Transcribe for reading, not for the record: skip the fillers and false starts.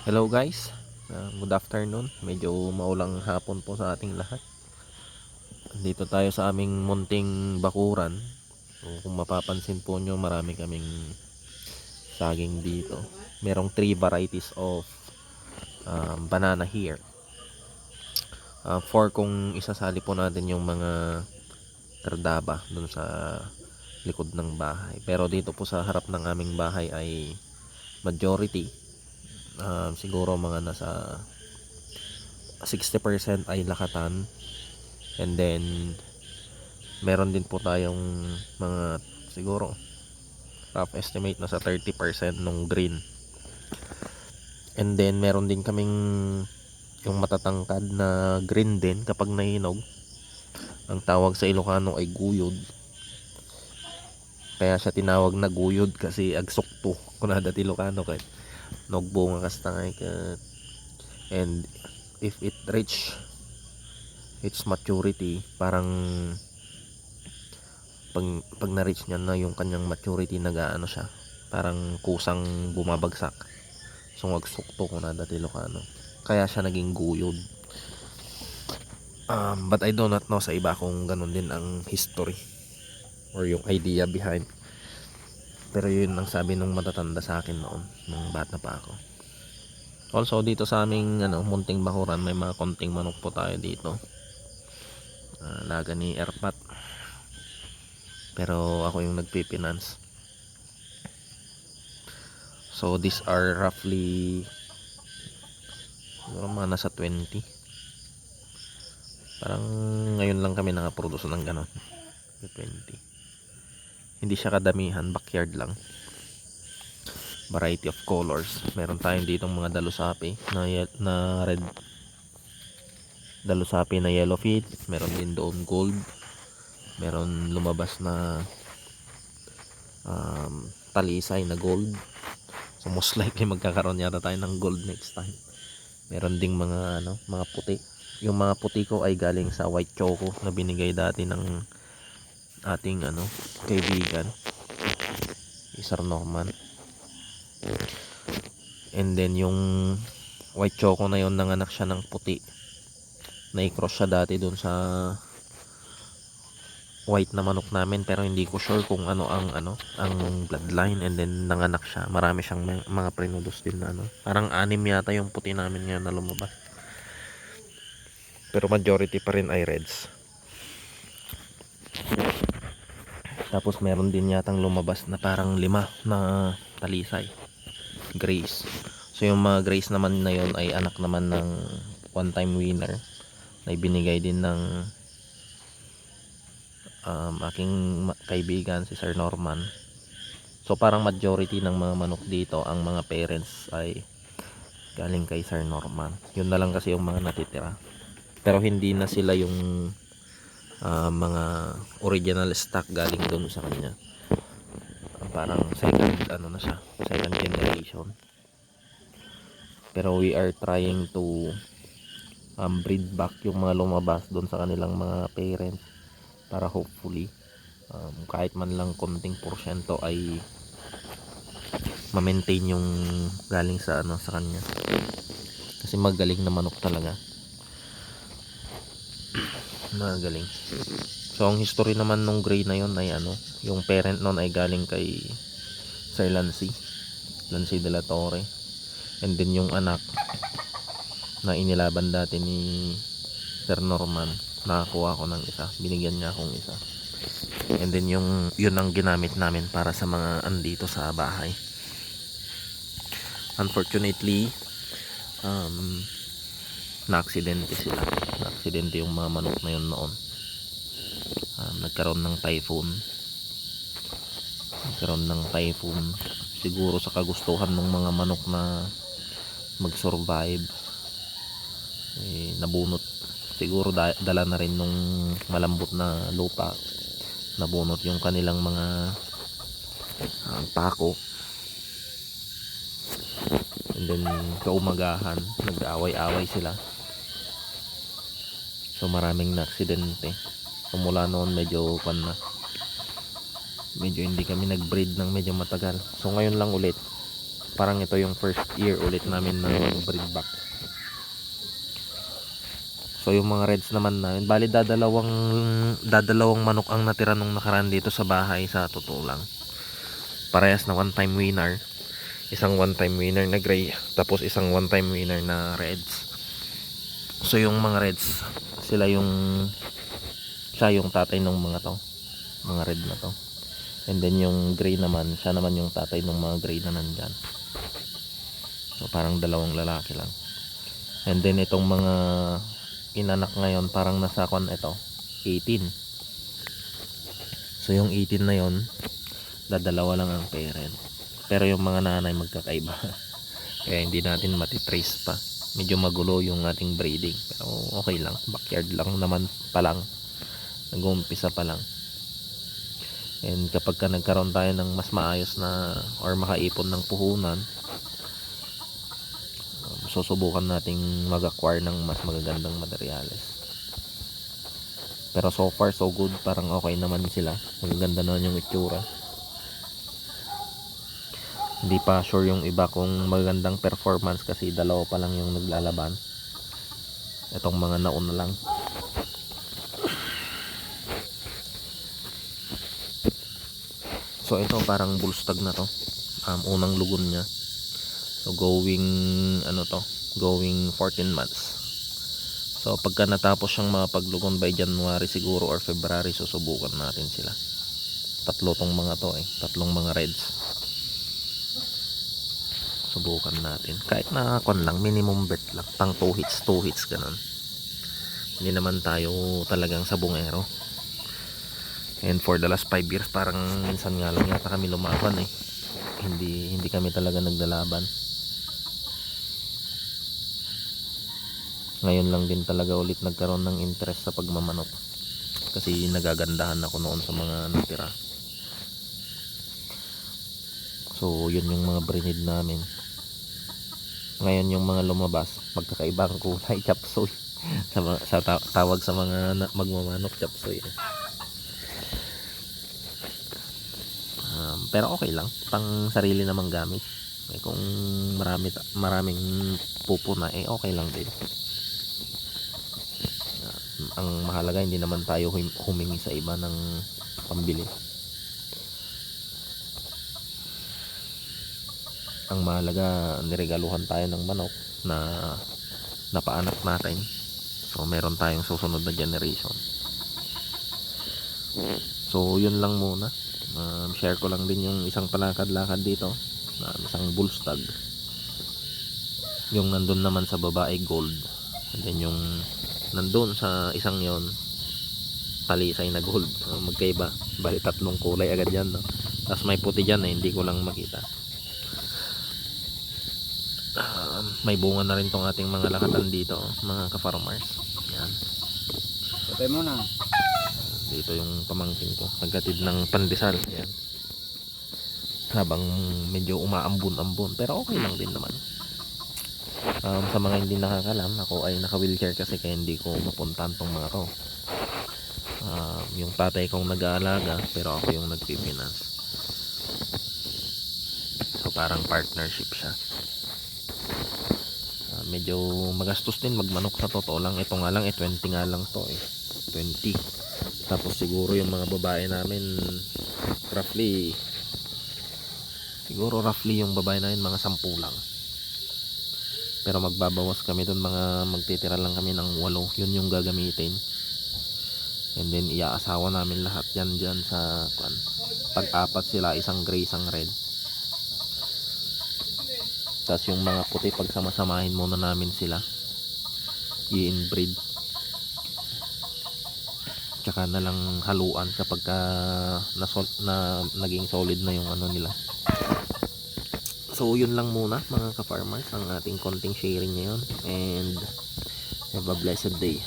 Hello guys, good afternoon. Medyo maulang hapon po sa ating lahat. Dito tayo sa aming munting bakuran. So, kung mapapansin po nyo, marami kaming saging dito. Merong 3 varieties of banana here. 4 kung isasali po natin yung mga kardaba dun sa likod ng bahay. Pero dito po sa harap ng aming bahay ay majority. Siguro mga nasa 60% ay lakatan. And then meron din po tayong mga siguro rough estimate na sa 30% nung green. And then meron din kaming yung matatangkad na green din kapag nahinog. Ang tawag sa Ilocano ay guyod. Kaya siya tinawag na guyod kasi agsukto kunada ti Ilocano kay nogbunga kastangay ka. And if it reach its maturity, parang pag na-reach niya na yung kanyang maturity, nag-aano siya, parang kusang bumabagsak. So magsukto ko na dati Ilocano. Kaya siya naging guyod. But I do not know sa iba kung ganun din ang history or yung idea behind. Pero yun ang sabi nung matatanda sa akin noon nung bata pa ako. Also dito sa aming munting bakuran, may mga konting manok po tayo dito. Laga ni Erpat. Pero ako yung nagpipinance. So these are roughly siguro mga nasa 20. Parang ngayon lang kami nakaproduce ng ganon. 20. Hindi siya kadamihan, backyard lang. Variety of colors. Meron tayong ditong mga dalusapi na red. Dalusapi na yellow feet. Meron din doon gold. Meron lumabas na talisay na gold. So most likely magkakaroon yata tayo ng gold next time. Meron ding mga mga puti. Yung mga puti ko ay galing sa white choco na binigay dati ng ating kaibigan, Sir Norman. And then yung white choco na yon, nanganak siya ng puti. Na-cross siya dati dun sa white na manok namin, pero hindi ko sure kung ano ang bloodline. And then nanganak siya. Marami siyang mga pre-produce din na parang 6 yata yung puti namin ngayon na lumabas. Pero majority pa rin ay reds. Tapos meron din yatang lumabas na parang 5 na talisay, grays. So yung mga grays naman na yon ay anak naman ng one time winner na ibinigay din ng aking kaibigan si Sir Norman. So parang majority ng mga manok dito, ang mga parents ay galing kay Sir Norman. Yun na lang kasi yung mga natitira. Pero hindi na sila yung mga original stock galing doon sa kanya. Parang second na siya, second generation. Pero we are trying to breed back yung mga lumabas doon sa kanilang mga parents para hopefully kahit man lang konting porsyento ay ma-maintain yung galing sa sa kanya. Kasi magaling na manok talaga. Magaling. So ang history naman nung gray na yon ay yung parent nun ay galing kay Sir Lancy de la Torre. And then yung anak na inilaban dati ni Sir Norman, nakakuha ko ng isa, binigyan niya akong isa. And then yun ang ginamit namin para sa mga andito sa bahay. Unfortunately, na-aksidente yung mga manok na yun noon. Nagkaroon ng typhoon. Siguro sa kagustuhan ng mga manok na mag-survive, nabunot. Siguro dala na rin nung malambot na lupa, nabunot yung kanilang mga pako. And then kaumagahan, nag-aaway-away sila. So maraming na aksidente. Mula noon medyo hindi kami nag-breed ng medyo matagal. So ngayon lang ulit Parang ito yung first year ulit namin na breed back. So yung mga reds naman namin, bali dadalawang manok ang natira nung nakaraan dito sa bahay, sa totoo lang. Parehas na one time winner. Isang one time winner na gray, tapos isang one time winner na reds. So yung mga reds, siya yung tatay ng mga to, mga red na to. And then yung gray naman, siya naman yung tatay ng mga gray na nandyan. So parang dalawang lalaki lang. And then itong mga inanak ngayon, parang nasa ito 18. So yung 18 na yon, dadalawa lang ang parent. Pero yung mga nanay magkakaiba. Kaya hindi natin matitrace pa. Medyo magulo yung ating breeding. Pero okay lang, backyard lang naman pa lang. Nag-uumpisa pa lang. And kapag ka nagkaroon tayo ng mas maayos na or makaipon ng puhunan, susubukan nating mag-acquire ng mas magagandang materyales. Pero so far so good, parang okay naman sila. Magaganda naman yung itsura. Hindi pa sure yung iba kung magagandang performance kasi dalawa pa lang yung naglalaban. Itong mga nauna lang. So ito parang bull stag na to. Unang lugon niya. So going 14 months. So pagka natapos siyang mapaglugon by January siguro or February, susubukan natin sila. Tatlo tong mga to tatlong mga reds. Subukan natin. Kahit na lang, minimum bet lang, pang 2 hits ganun. Hindi naman tayo talagang sabungero. And for the last 5 years parang minsan nga lang yata kami lumaban hindi kami talaga naglalaban. Ngayon lang din talaga ulit nagkaroon ng interest sa pagmamanok kasi nagagandahan ako noon sa mga natira. So yun yung mga breed namin. Ngayon yung mga lumabas, magkakaibang kulay, chapsoy. Tawag sa mga magmamanok, chapsoy. Pero okay lang, pang sarili namang gamit. Kung maraming pupuna, okay lang din. Ang mahalaga, hindi naman tayo humingi sa iba ng pambili. Ang mahalaga, niregaluhan tayo ng manok na napaanak natin. So meron tayong susunod na generation. So yun lang muna. Share ko lang din yung isang palakad-lakad dito, isang bull stag. Yung nandun naman sa babae gold, and then yung nandun sa isang yon talisay na gold. Magkaiba, bali tatlong kulay agad yan, no? Tapos may puti dyan hindi ko lang makita. May bunga na rin tong ating mga lakatan dito, mga ka-farmers. Yan. Patay mo na. Dito yung pamangkin ko, nagkatid ng pandesal. Yan. Habang medyo umaambon-ambon, pero okay lang din naman. Sa mga hindi nakakalam, ako ay naka-wheelchair kasi kaya hindi ko mapuntahan tong mga to. Yung tatay kong nag-aalaga, pero ako yung nagpifinance. So parang partnership siya. Medyo magastos din magmanok sa totoo lang. Ito nga lang 20 nga lang to 20. Tapos siguro yung mga babae namin roughly yung babae namin mga 10 lang. Pero magbabawas kami doon, mga magtitira lang kami ng 8. Yun yung gagamitin. And then iaasawa namin lahat yan dyan sa pag-apat sila, isang gray, isang red. Tapos yung mga puti, pag samasamahin muna namin sila, i-inbreed, tsaka na lang haluan kapag naging solid na yung ano nila. So yun lang muna mga ka-farmers, ang ating konting sharing ngayon, and have a blessed day.